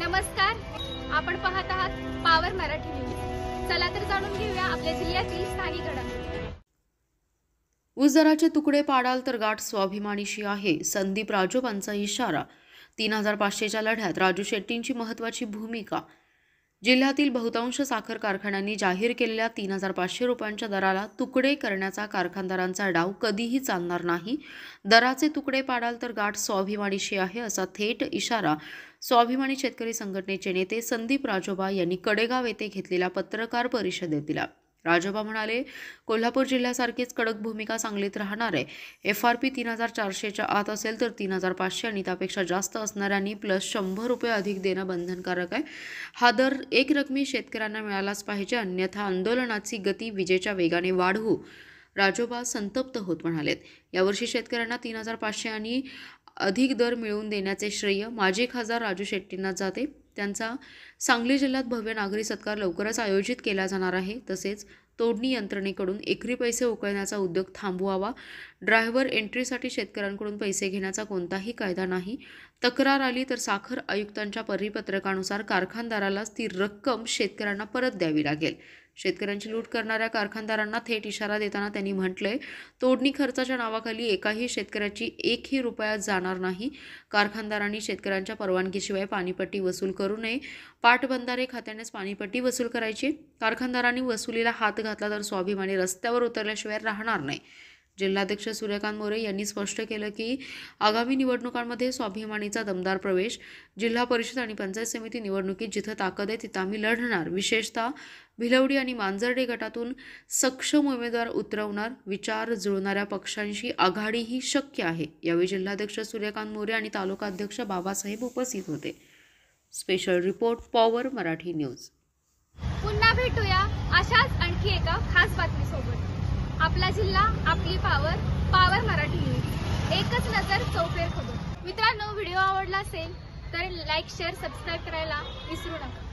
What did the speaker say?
नमस्कार, आपण पाहत आहात पॉवर मराठी न्यूज। चला तर जाणून घेऊया आपल्या जिल्ह्यातील स्थानिक घडामोडी। ऊस दराचे तुकडे पाडाल तर गाठ स्वाभिमानीशी आहे, संदीप राजोबांचा इशारा। 3500च्या लढ्यात राजू शेट्टींची महत्त्वाची भूमिका। जिल्ह्यातील बहुतांश साखर कारखान्यांनी जाहीर केलेल्या 3500 रुपयांच्या दराला तुकडे करण्याचा कारखानदारांचा डाव कधीही चालणार नाही। दराचे तुकडे पाडाल तर गाठ स्वाभिमानीशी आहे, असा थेट इशारा स्वाभिमानी शेतकरी संघटनेचे नेते संदीप राजोबा यांनी कडेगाव येथे घेतलेल्या पत्रकार परिषदेत दिला। राजोबा म्हणाले, कोल्हापूर जिल्ह्यासारखीच कडक भूमिका सांगलीत राहणार आहे। FRP 3400च्या आत असेल तर 3500 आणि त्यापेक्षा जास्त असणाऱ्यांनी +100 रुपये अधिक देणं बंधनकारक आहे। हा दर एकरकमी शेतकऱ्यांना मिळालाच पाहिजे, अन्यथा आंदोलनाची गती विजेच्या वेगाने वाढवू, राजोबा संतप्त होत म्हणालेत। यावर्षी शेतकऱ्यांना 3500 आणि अधिक दर मिळवून देण्याचे श्रेय माजी खासदार राजू शेट्टींना जाते। त्यांचा सांगली जिल्ह्यात भव्य नागरी सत्कार लवकरच आयोजित केला जाणार आहे। तसेच तोडणी यंत्रणेकडून एकरी पैसे उकळण्याचा उद्योग थांबवावा। ड्रायव्हर एंट्रीसाठी शेतकऱ्यांकडून पैसे घेण्याचा कोणताही कायदा नाही। तक्रार आली तर साखर आयुक्तांच्या परिपत्रकानुसार कारखानदारालाच ती रक्कम शेतकऱ्यांना परत द्यावी लागेल। शेतकऱ्यांची लूट करणाऱ्या कारखानदारांना थेट इशारा देताना त्यांनी म्हटलंय, तोडणी खर्चाच्या नावाखाली एकाही शेतकऱ्याची एकही रुपया जाणार नाही। कारखानदारांनी शेतकऱ्यांच्या परवानगीशिवाय पाणीपट्टी वसूल करू नये। पाटबंधारे खात्यानेच पाणीपट्टी वसूल करायची। कारखानदारांनी वसुलीला हात घातला तर स्वाभिमानी रस्त्यावर उतरल्याशिवाय राहणार नाही। जिल्हाध्यक्ष सूर्यकांत मोरे यांनी स्पष्ट केलं की आगामी निवडणुकांमध्ये स्वाभिमानीचा दमदार प्रवेश। जिल्हा परिषद आणि पंचायत समिती निवडणुकीत जिथं ताकद आहे तिथं आम्ही लढणार। विशेषतः भिलवडी आणि मांजर्डे गटातून सक्षम उमेदवार उतरवणार। विचार जुळणाऱ्या पक्षांशी आघाडीही शक्य आहे। यावेळी जिल्हाध्यक्ष सूर्यकांत मोरे आणि तालुका अध्यक्ष बाबासाहेब उपस्थित होते। Special report power Marathi news. पुन्हा भेटूया अशाच आणखी एका खास बातमीसोबत। आपला जिल्हा, आपली पॉवर, पॉवर मराठी न्यूज। एकच नजर चौफेर खबर। मित्रांनो, व्हिडिओ आवडला असेल तर लाईक, शेअर, सबस्क्राईब करायला विसरू नका।